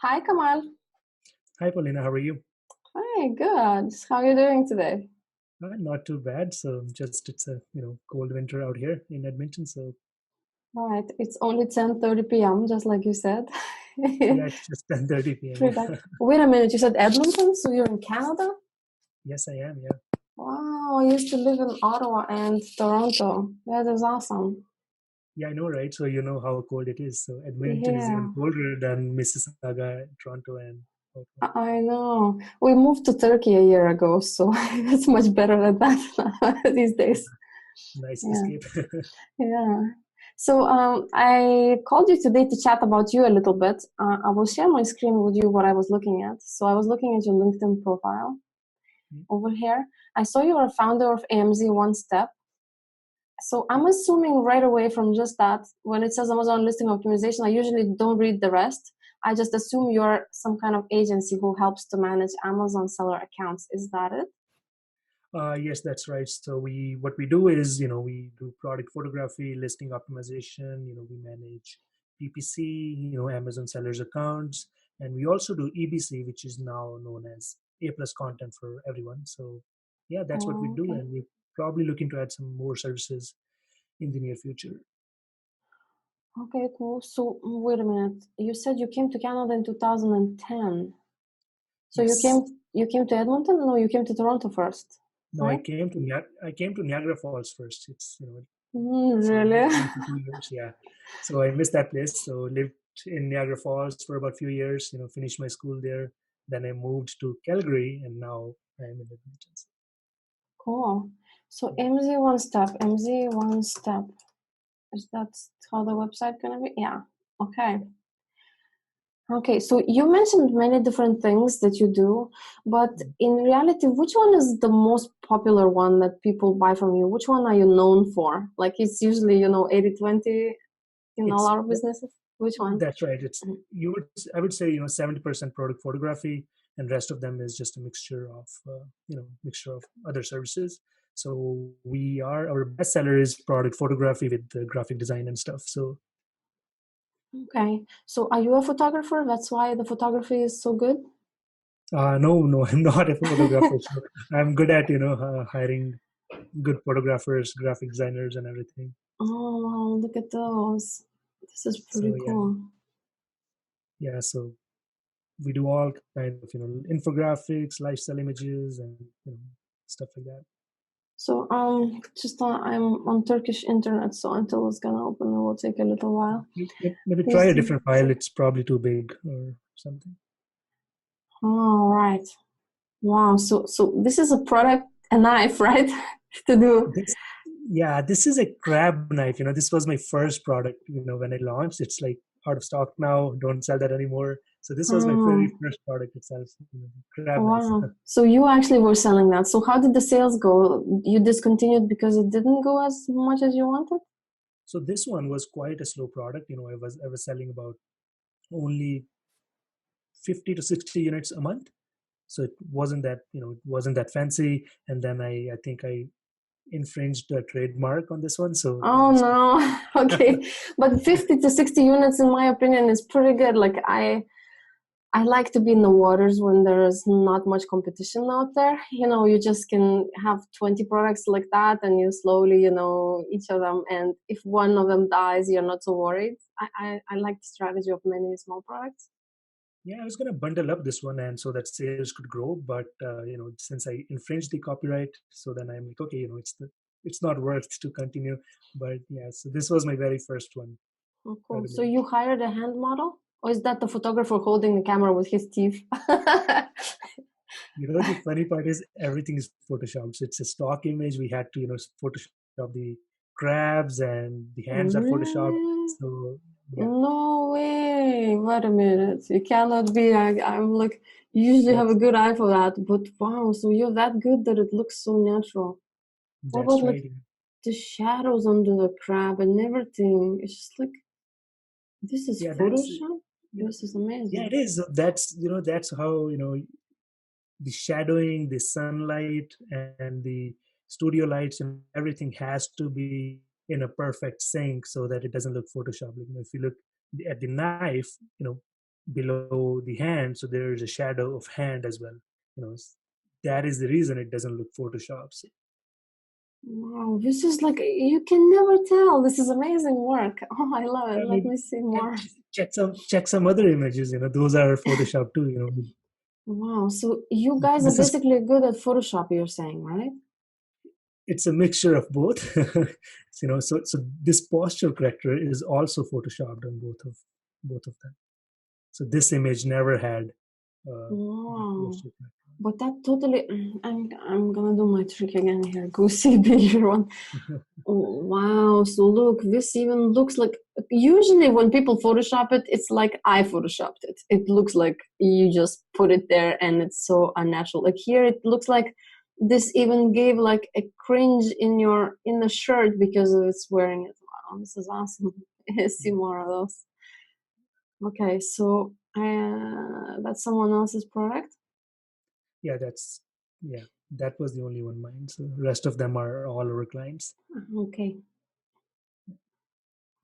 Hi, Kamal. Hi, Paulina. How are you? Hi, good. How are you doing today? Not too bad. So just it's a cold winter out here in Edmonton. So Right, it's only 10:30 p.m., just like you said. yeah, it's just 10:30 p.m. Pretty bad. Yeah. Wait a minute, you said Edmonton, so you're in Canada? Yes, I am. Yeah. Wow, I used to live in Ottawa and Toronto. That is awesome. Yeah, I know, right? So you know how cold it is. So Edmonton is even Yeah, colder than Mississauga, Toronto, and Ottawa. I know. We moved to Turkey a year ago, so it's much better than that these days. Nice Yeah. escape. Yeah. So I called you today to chat about you a little bit. I will share my screen with you what I was looking at. So I was looking at your LinkedIn profile over here. I saw you are a founder of AMZ One Step. So I'm assuming right away from just that, when it says Amazon listing optimization, I usually don't read the rest. I just assume you're some kind of agency who helps to manage Amazon seller accounts. Is that it? Yes, that's right. So what we do is, we do product photography, listing optimization. We manage PPC, Amazon sellers accounts, and we also do EBC, which is now known as A plus content for everyone. So yeah, that's what we do, Okay. and we're probably looking to add some more services in the near future. Okay, cool. So wait a minute. You said you came to Canada in 2010. So you Yes. came to Edmonton? No, you came to Toronto first, No, right? I came to Niagara Falls first. It's Really? been 2 years, yeah. So I missed that place. So lived in Niagara Falls for about a few years. Finished my school there. Then I moved to Calgary, and now I'm in Edmonton. Cool. So Yeah. MZ One Step, MZ One Step. Is that how the website gonna be? Yeah. Okay. Okay. So you mentioned many different things that you do, but in reality, which one is the most popular one that people buy from you? Which one are you known for? Like it's usually, 80/20 in all It's our businesses. Which one? That's right. I would say 70% product photography, and rest of them is just a mixture of other services. So our best seller is product photography with the graphic design and stuff. So Okay. So are you a photographer? That's why the photography is so good? no, I'm not a photographer. So I'm good at hiring good photographers, graphic designers, and everything. Oh, wow, look at those. This is So pretty cool. yeah. So we do all kind of infographics, lifestyle images, and stuff like that. So just I'm on Turkish internet, so until it's gonna open, it will take a little while. Maybe try Please a do. different file. It's probably too big or something. All right. Wow. So this is a product, a knife, right? To do. This, yeah, this is a crab knife. This was my first product. When I launched, it's like out of stock now. Don't sell that anymore. So this was my very Oh, first product itself. Crab knife. wow. So you actually were selling that. So how did the sales go? You discontinued because it didn't go as much as you wanted? So this one was quite a slow product. I was selling about only 50 to 60 units a month. So it wasn't that fancy. And then I think I infringed the trademark on this one. So Oh no. Okay. But 50 to 60 units in my opinion is pretty good. Like I like to be in the waters when there is not much competition out there. You just can have 20 products like that and you slowly, each of them. And if one of them dies, you're not so worried. I like the strategy of many small products. yeah, I was going to bundle up this one and so that sales could grow. But since I infringed the copyright, so then I'm like, okay, it's not worth to continue. But yeah, so this was my very first one Oh, that cool. I So made. you hired a hand model? Or is that the photographer holding the camera with his teeth? The funny part is everything is photoshopped. So it's a stock image. We had to photoshop the crabs, and the hands are photoshopped. Really? So yeah, No way. Wait a minute. You cannot be. I'm like, you usually have a that's good eye for that. But wow, so you're that good that it looks so natural. What about that's like right. the shadows under the crab and everything? It's just like, this is Yeah, that's Photoshop? you know This is yeah, it amazing. is. That's how the shadowing, the sunlight, and the studio lights and everything has to be in a perfect sync so that it doesn't look photoshopped. If you look at the knife, below the hand, so there is a shadow of hand as well. That is the reason it doesn't look photoshopped. So, wow, this is like, you can never tell. This is amazing work. Oh, I love it. I Let mean, me see more. check some other images. Those are Photoshop too. Wow, so you guys are This is basically good at Photoshop, you're saying, right? it's a mixture of both. So this posture corrector is also photoshopped on both of them. So this image never had the Wow. posture corrector. But that totally, I'm gonna do my trick again here. Go see bigger one. Oh, wow. So look, this even looks like, usually when people Photoshop it, it's like I Photoshopped it. It looks like you just put it there and it's so unnatural. Like here, it looks like this even gave like a cringe in the shirt because it's wearing it. Wow, this is awesome. See more of those. Okay, so that's someone else's product. Yeah, that was the only one mine. So the rest of them are all our clients. Okay.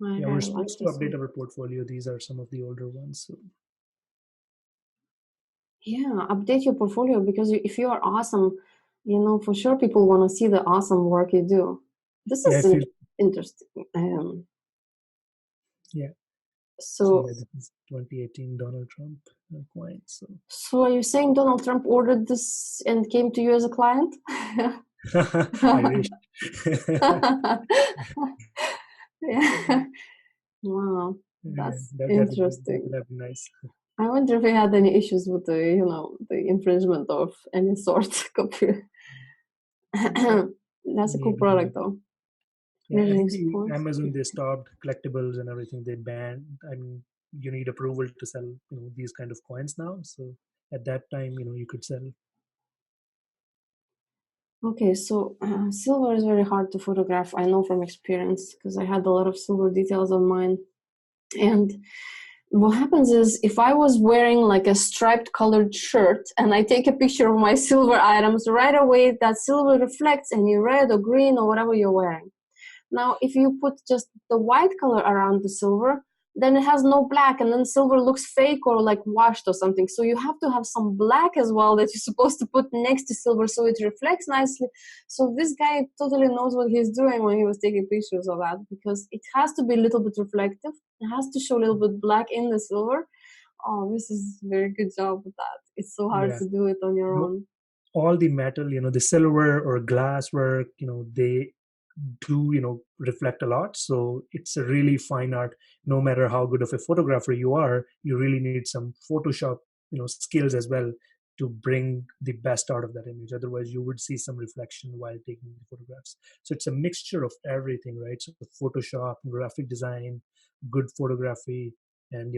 Yeah, I we're like supposed to this update one. our portfolio. These are some of the older ones. So. Yeah, update your portfolio because if you are awesome, for sure people want to see the awesome work you do. This Yeah, is interesting. Yeah. So So, yeah, this is 2018 Donald Trump coin. So so are you saying Donald Trump ordered this and came to you as a client? I wish. Yeah. Wow, Yeah, that's that interesting. would have been nice. I wonder if he had any issues with the infringement of any sort. That's a cool Maybe. product though. Yeah, I Measuring think the spoons. Amazon, they stopped collectibles and everything. They banned. I mean, you need approval to sell these kind of coins now. So at that time, you could sell. Okay, so silver is very hard to photograph. I know from experience because I had a lot of silver details on mine. And what happens is if I was wearing like a striped colored shirt and I take a picture of my silver items, right away that silver reflects any red or green or whatever you're wearing. Now, if you put just the white color around the silver, then it has no black and then silver looks fake or like washed or something. So you have to have some black as well that you're supposed to put next to silver so it reflects nicely. So this guy totally knows what he's doing when he was taking pictures of that because it has to be a little bit reflective. It has to show a little bit black in the silver. Oh, this is a very good job with that. It's so hard Yeah. to do it on your own. All the metal, the silver or glass work, they do reflect a lot. So it's a really fine art. No matter how good of a photographer you are, you really need some Photoshop skills as well to bring the best out of that image. Otherwise you would see some reflection while taking the photographs. So it's a mixture of everything, right? So Photoshop, graphic design, good photography, and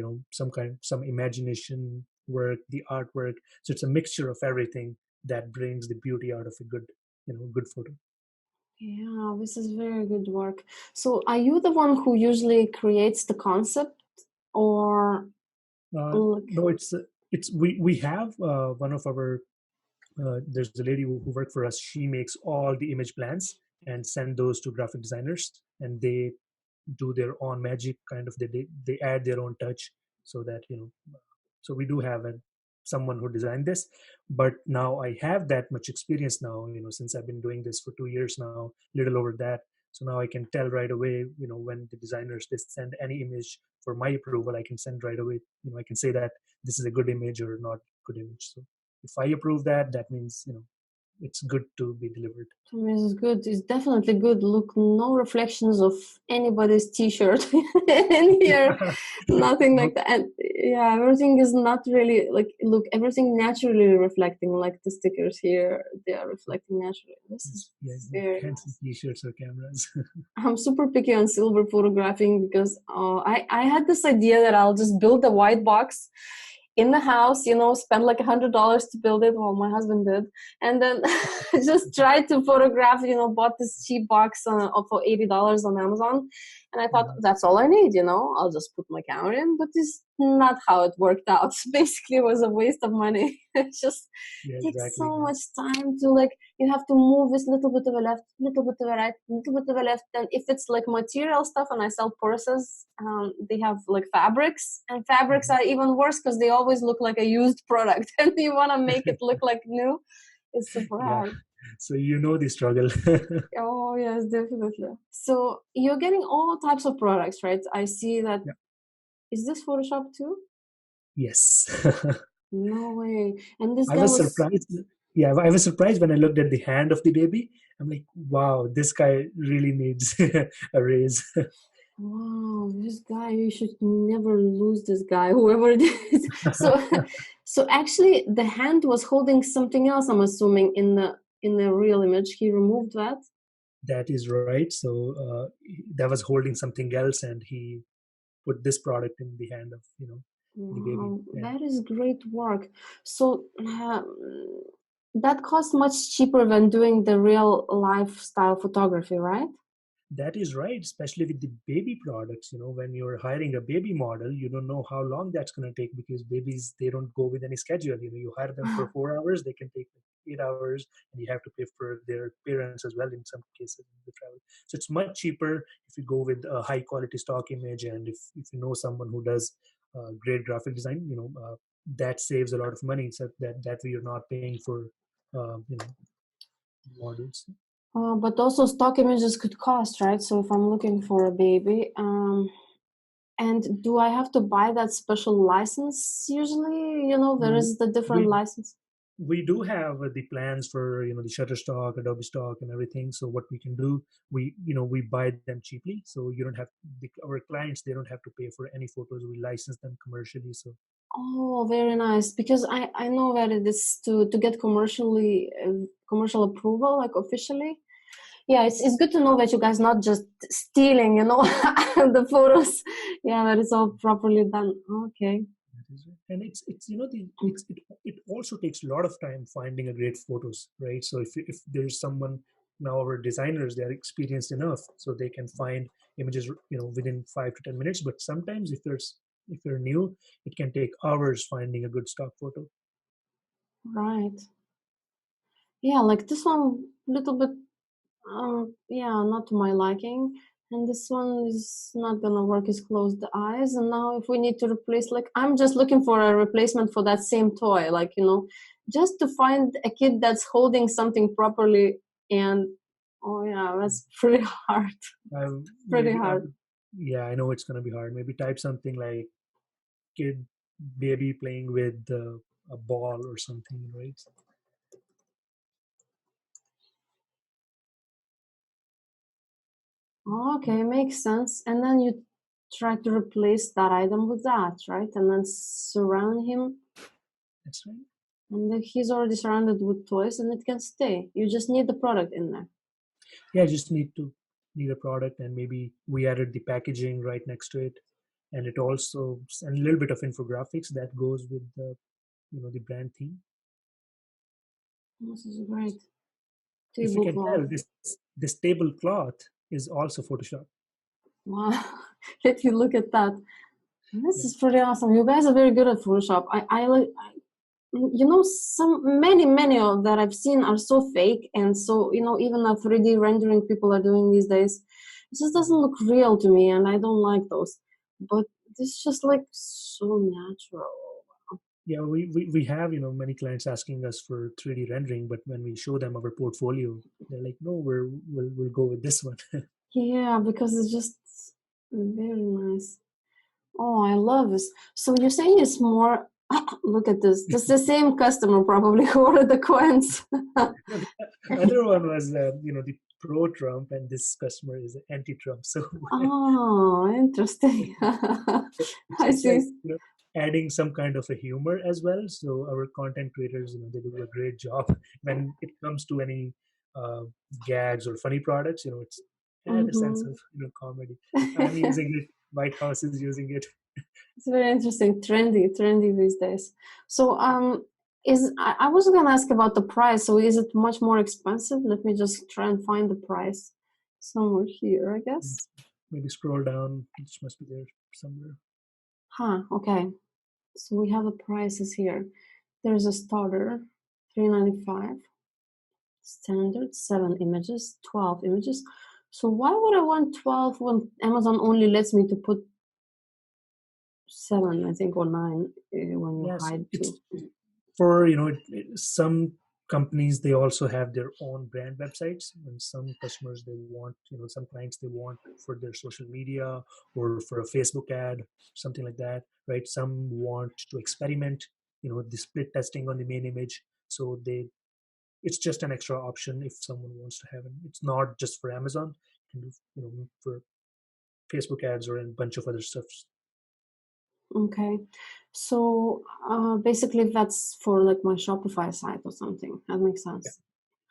some imagination work, the artwork. So it's a mixture of everything that brings the beauty out of a good photo. Yeah, this is very good work. So, are you the one who usually creates the concept, or like? No, it's we have one of our there's a lady who worked for us. She makes all the image plans and send those to graphic designers, and they do their own magic. Kind of they add their own touch, so that so we do have someone who designed this. But now I have that much experience now, since I've been doing this for 2 years now, little over that. So now I can tell right away, when the designers, they send any image for my approval, I can send right away. I can say that this is a good image or not good image. So if I approve that, that means it's good to be delivered. This is good. It's definitely good. Look, no reflections of anybody's T-shirt in here. Yeah. Nothing No, like that. And yeah, everything is not really like. Look, everything naturally reflecting. Like the stickers here, they are reflecting naturally. This is yeah, you very can't see nice. t-shirts or cameras. I'm super picky on silver photographing because I had this idea that I'll just build a white box in the house, spend like $100 to build it. Well, my husband did. And then just tried to photograph, bought this cheap box for $80 on Amazon. And I thought, that's all I need, I'll just put my camera in. But this not how it worked out. Basically, it was a waste of money. It just takes so much time to like, you have to move this little bit to the left, little bit to the right, little bit to the left. And if it's like material stuff, and I sell purses, they have like fabrics, and fabrics are even worse because they always look like a used product, and you want to make it look like new. It's super hard. So you know the struggle. Oh yes, definitely. So you're getting all types of products, right? I see that. Yeah. Is this Photoshop too? Yes. No way. And this I guy was was surprised. Yeah, I was surprised when I looked at the hand of the baby. I'm like, wow, this guy really needs a raise. wow, this guy, you should never lose this guy, whoever it is. So actually the hand was holding something else, I'm assuming, in the real image. He removed that. That is right. So that was holding something else, and he put this product in the hand of the baby. Wow, that is great work. So that costs much cheaper than doing the real lifestyle photography, right? That is right, especially with the baby products. When you're hiring a baby model, you don't know how long that's going to take, because babies, they don't go with any schedule. You hire them for 4 hours, they can take 8 hours, and you have to pay for their parents as well in some cases in the travel. So it's much cheaper if you go with a high quality stock image, and if you know someone who does great graphic design, that saves a lot of money. So that way you're not paying for models. But also stock images could cost, right? So if I'm looking for a baby, and do I have to buy that special license usually? There is the different license. We do have the plans for the Shutterstock, Adobe Stock, and everything. So what we can do, we buy them cheaply. So you don't have our clients, they don't have to pay for any photos. We license them commercially. So. Oh, very nice. Because I know that it is to get commercial approval, like officially. Yeah, it's good to know that you guys not just stealing, the photos. Yeah, that it's all properly done. Okay. And it also takes a lot of time finding a great photos, right? So if there's someone, now our designers, they are experienced enough, so they can find images within 5 to 10 minutes. But sometimes if you're new, it can take hours finding a good stock photo. Right. Yeah, like this one, little bit, not to my liking. And this one is not gonna work, is close the eyes. And now if we need to replace, like, I'm just looking for a replacement for that same toy, like, just to find a kid that's holding something properly. And oh yeah, that's pretty hard. Pretty hard. Yeah, I know it's gonna be hard. Maybe type something like kid baby playing with a ball or something, right? Okay, makes sense. And then you try to replace that item with that, right? And then surround him. That's right. And then he's already surrounded with toys, and it can stay. You just need the product in there. Yeah, just need a product, and maybe we added the packaging right next to it, and it also, and a little bit of infographics that goes with the brand theme. This is great. If you can tell, this tablecloth is also Photoshop. Wow, let you look at that. This is pretty awesome. You guys are very good at Photoshop. I like, many of that I've seen are so fake, and so even the 3D rendering people are doing these days, it just doesn't look real to me, and I don't like those. But this just like so natural. Yeah, we have many clients asking us for 3D rendering, but when we show them our portfolio, they're like, no, we'll go with this one. Yeah, because it's just very nice. Oh, I love this. So you're saying it's more. Look at this. This is the same customer probably who ordered the coins. Other one was the pro-Trump, and this customer is anti-Trump. So. Oh, interesting. I it's see. like adding some kind of a humor as well. So our content creators, they do a great job when it comes to any gags or funny products. It's add a sense of comedy. I'm using it. White House is using it. It's very interesting, trendy these days. So, I was going to ask about the price. So, is it much more expensive? Let me just try and find the price somewhere here, I guess. Maybe scroll down. It must be there somewhere. Okay. So we have the prices here. There's a starter, $3.95. Standard, 7 images, 12 images. So why would I want 12 when Amazon only lets me to put 7, I think, or 9 when you Yes, hide it's 2? for some companies, they also have their own brand websites, and some customers, they want, some clients, they want for their social media or for a Facebook ad, something like that, right? Some want to experiment, the split testing on the main image. So it's just an extra option if someone wants to have it. It's not just for Amazon. You can do, for Facebook ads or a bunch of other stuff. Okay. So basically that's for like my Shopify site or something. That makes Yeah, sense.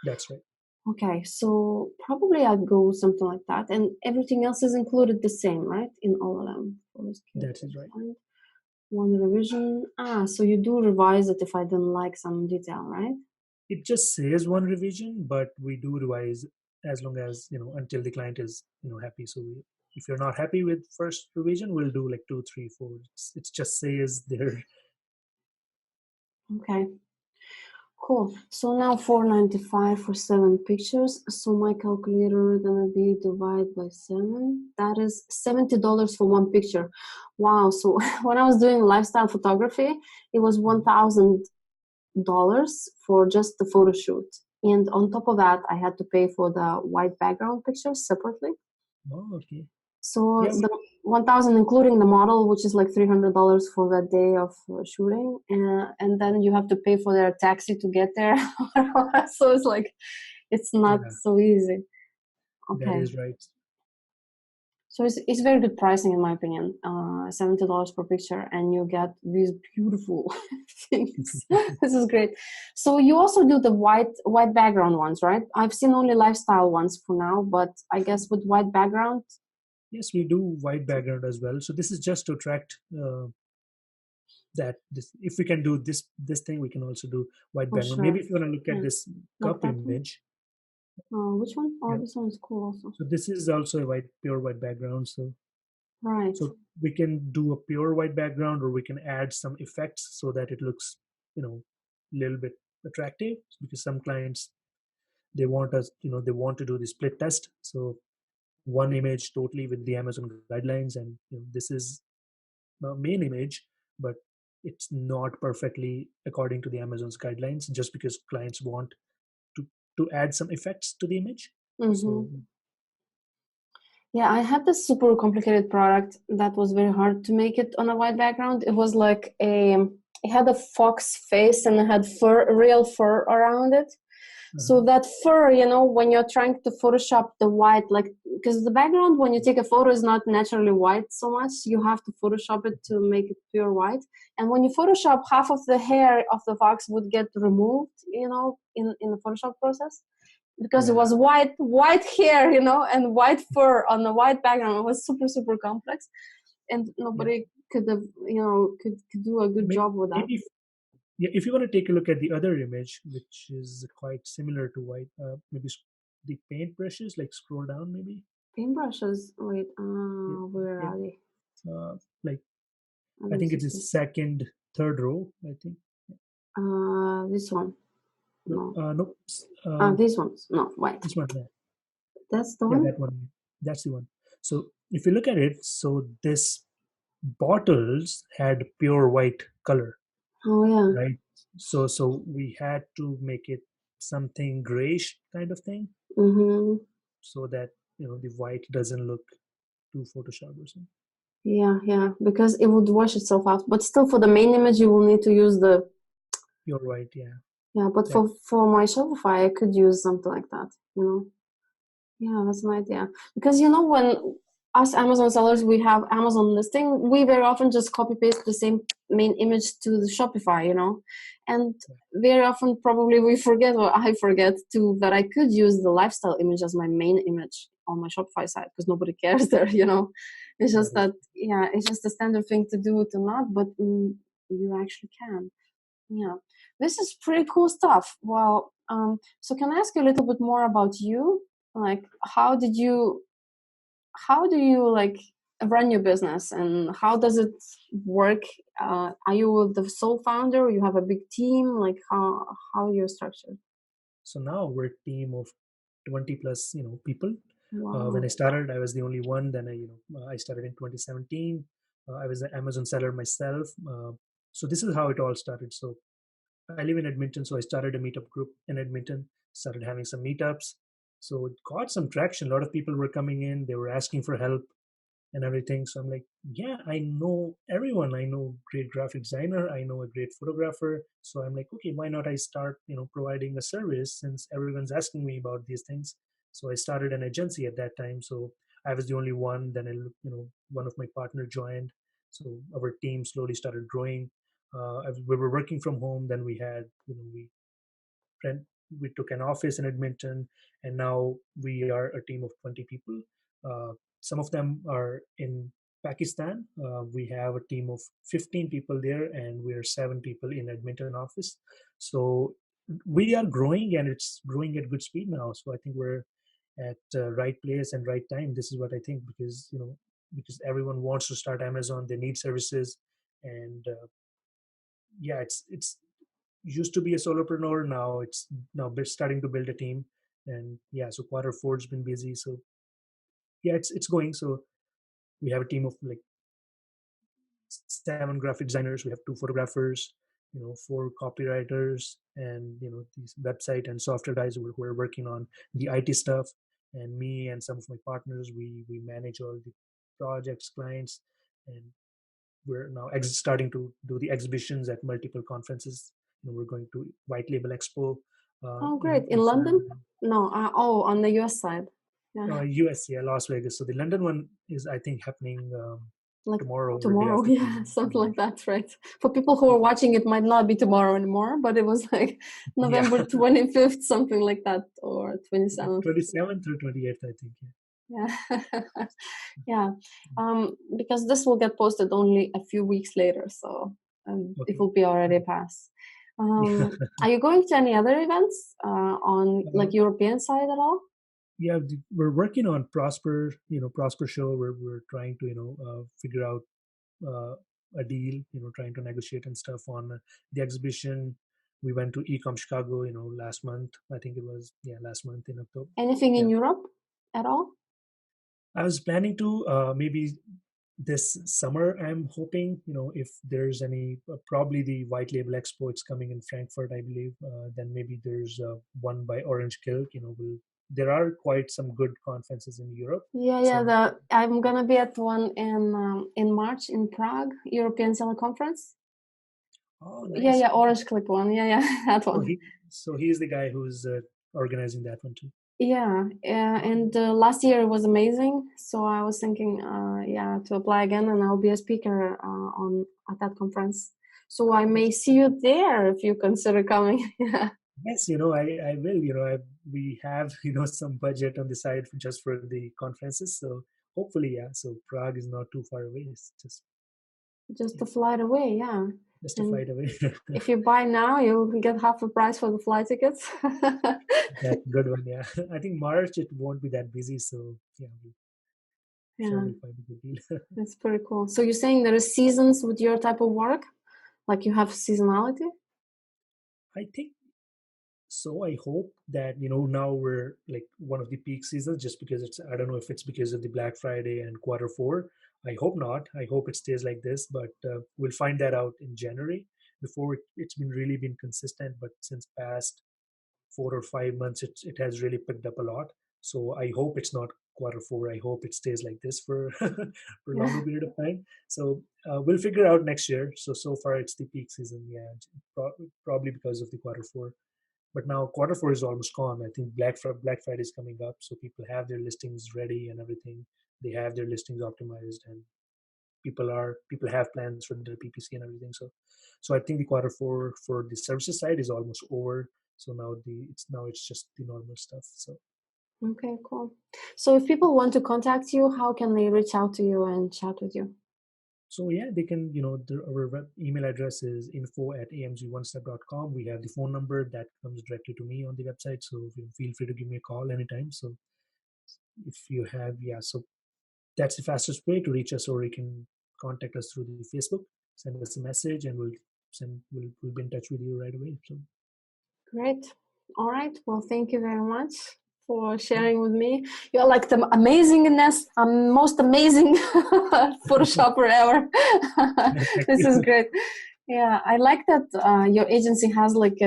that's right. Okay, so probably I'd go something like that. And everything else is included the same, right? In all of them. That is right. One revision. So you do revise it if I didn't like some detail, right? It just says one revision, but we do revise as long as, until the client is, happy. So if you're not happy with first revision, we'll do like 2, 3, 4. It just says there. Okay. Cool. So now $4.95 for 7 pictures. So my calculator gonna be divided by 7. That is $70 for one picture. Wow. So when I was doing lifestyle photography, it was $1,000 for just the photo shoot. And on top of that, I had to pay for the white background pictures separately. Oh, okay. So Yeah, the 1,000 including the model, which is like $300 for that day of shooting, and then you have to pay for their taxi to get there. So it's like it's not yeah, so easy. that Okay, is right. so it's very good pricing in my opinion. $70 per picture, and you get these beautiful things. This is great. So you also do the white background ones, right? I've seen only lifestyle ones for now, but I guess with white background. Yes, we do white background as well. So this is just to attract that if we can do this thing, we can also do white Oh, background. sure. Maybe if you want to look at Yeah. this Like cup that one? image. Which one? Oh, Yeah. this one's cool also. So this is also a pure white background. Right. So we can do a pure white background, or we can add some effects so that it looks, a little bit attractive, because some clients, they want us, they want to do the split test. So one image totally with the Amazon guidelines, and this is the main image, but it's not perfectly according to the Amazon's guidelines, just because clients want to add some effects to the image. Mm-hmm. So Yeah, I had this super complicated product that was very hard to make it on a white background. It was like it had a fox face and it had real fur around it. So that fur, when you're trying to Photoshop the white, like, because the background when you take a photo is not naturally white so much, you have to Photoshop it to make it pure white. And when you Photoshop, half of the hair of the fox would get removed, in the Photoshop process, because it yeah, was white hair, and white fur on the white background. It was super, super complex, and yeah. nobody could have, could do a good job with that. Maybe yeah, if you want to take a look at the other image, which is quite similar to white, maybe the paint brushes, like scroll down, maybe. Paintbrushes, wait, Yeah, where yeah. are they? Like I I don't think see. it's the second, third row. I think. This one. No. Nope. These ones. No, white. This one. Yeah, That's the yeah, one? that one. That's the one. So if you look at it, so this bottles had pure white color, Oh, yeah. right? So we had to make it something grayish kind of thing, Mm-hmm. so that the white doesn't look too Photoshop or something. Yeah. Because it would wash itself out. But still, for the main image, you will need to use the... Pure white, yeah. Yeah, but That for my Shopify, I could use something like that. Yeah, that's an idea. Because when us Amazon sellers, we have Amazon listing, we very often just copy paste the same main image to the Shopify, and very often probably we forget, or I forget too, that I could use the lifestyle image as my main image on my Shopify site, because nobody cares there. It's that just is that, yeah, it's just a standard thing to do to not, but you actually can. Yeah, this is pretty cool stuff. Well, so can I ask you a little bit more about you? Like, how do you like run your business, and how does it work? Are you the sole founder, or you have a big team? Like how you're structured? So now we're a team of 20 plus, people. Wow. When I started, I was the only one. Then I started in 2017. I was an Amazon seller myself. So this is how it all started. So I live in Edmonton, so I started a meetup group in Edmonton, started having some meetups. So it got some traction. A lot of people were coming in, they were asking for help and everything. So I'm like, yeah, I know everyone. I know great graphic designer. I know a great photographer. So I'm like, okay, why not I start, providing a service since everyone's asking me about these things. So I started an agency at that time. So I was the only one. Then one of my partner joined. So our team slowly started growing. We were working from home. Then we had, rent, we took an office in Edmonton, and now we are a team of 20 people. Some of them are in Pakistan. We have a team of 15 people there, and we are 7 people in Edmonton office. So we are growing, and it's growing at good speed now. So I think we're at right place and right time. This is what I think, because because everyone wants to start Amazon, they need services, and yeah, it's used to be a solopreneur. Now it's now starting to build a team, and yeah, so quarter 4's been busy. So yeah, it's going. So we have a team of like 7 graphic designers. We have 2 photographers, 4 copywriters, and these website and software guys who are working on the IT stuff. And me and some of my partners, we manage all the projects, clients, and we're now starting to do the exhibitions at multiple conferences. We're going to White Label Expo Oh, great. In in London? February. No. On the US side. Yeah. US, yeah, Las Vegas. So the London one is, I think, happening Like tomorrow or day tomorrow, after yeah, tomorrow. something like that, right? For people who are watching, it might not be tomorrow anymore, but it was like Yeah, November 25th, something like that, or 27th. 27th through 28th, I think. Yeah. Yeah. Because this will get posted only a few weeks later, so Yeah. it Okay. will be already past. Yeah. Are you going to any other events on Uh, like European side at all? yeah, we're working on Prosper, Prosper show. We're trying to, figure out uh, a deal, trying to negotiate and stuff on the exhibition. We went to Ecom Chicago, last month. I think it was, yeah, last month in October. Anything in Yeah. Europe at all? I was planning to maybe this summer. I'm hoping, if there's any, probably the White Label Expo, it's coming in Frankfurt, I believe. Then maybe there's one by Orange Kilk. There are quite some good conferences in Europe. Yeah, So I'm gonna be at one in March in Prague, European Seller Conference. oh, Yeah, nice. yeah, Orange Click one. Yeah, yeah, that So one. he's the guy who's organizing that one too. Yeah, and last year it was amazing. So I was thinking, yeah, to apply again, and I'll be a speaker on at that conference. So I may see you there if you consider coming. Yeah. Yes, I will. We have some budget on the side just for the conferences. So hopefully, yeah. So Prague is not too far away. It's Just yeah, a flight away, yeah. just a And flight away. if you buy now, you can get half the price for the flight tickets. That's a good one. Yeah, I think March it won't be that busy. So yeah, sure Yeah, we'll find a good deal. that's pretty cool. So you're saying there is seasons with your type of work? Like you have seasonality? I think so. I hope that now we're like one of the peak seasons, just because I don't know if it's because of the Black Friday and quarter 4. I hope not. I hope it stays like this, but we'll find that out in January. Before it's been consistent, but since past 4 or 5 months, it has really picked up a lot. So I hope it's not quarter 4. I hope it stays like this for for a longer Yeah. period of time. So we'll figure out next year. So far it's the peak season. Yeah, probably because of the quarter 4. But now quarter 4 is almost gone. I think Black Friday is coming up, so people have their listings ready and everything. They have their listings optimized, and people have plans for their PPC and everything. So I think the quarter 4 for the services side is almost over. So it's just the normal stuff. Okay, cool. So if people want to contact you, how can they reach out to you and chat with you? So yeah, they can, our email address is info@amz1step.com. We have the phone number that comes directly to me on the website. So feel free to give me a call anytime. So if you have, yeah, so that's the fastest way to reach us, or you can contact us through the Facebook, send us a message, and we'll be in touch with you right away. So Great. All right. Well, thank you very much for sharing with me. You're like the most amazing Photoshopper ever. This is great. Yeah, I like that your agency has like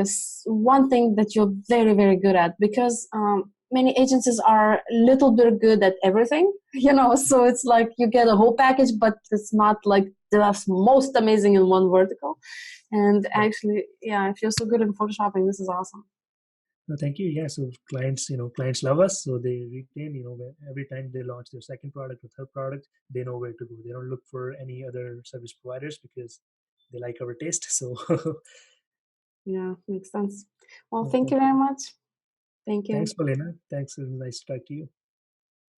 one thing that you're very, very good at, because many agencies are a little bit good at everything, so it's like you get a whole package, but it's not like the most amazing in one vertical. And actually, yeah, if you're so good in photoshopping, this is awesome. No, thank you. Yeah, so clients love us, so they retain. Every time they launch their second product or third product, they know where to go. They don't look for any other service providers because they like our taste. So yeah, makes sense. Well, thank you very much. Thank you. Thanks, Paulina. Thanks. It was nice to talk to you.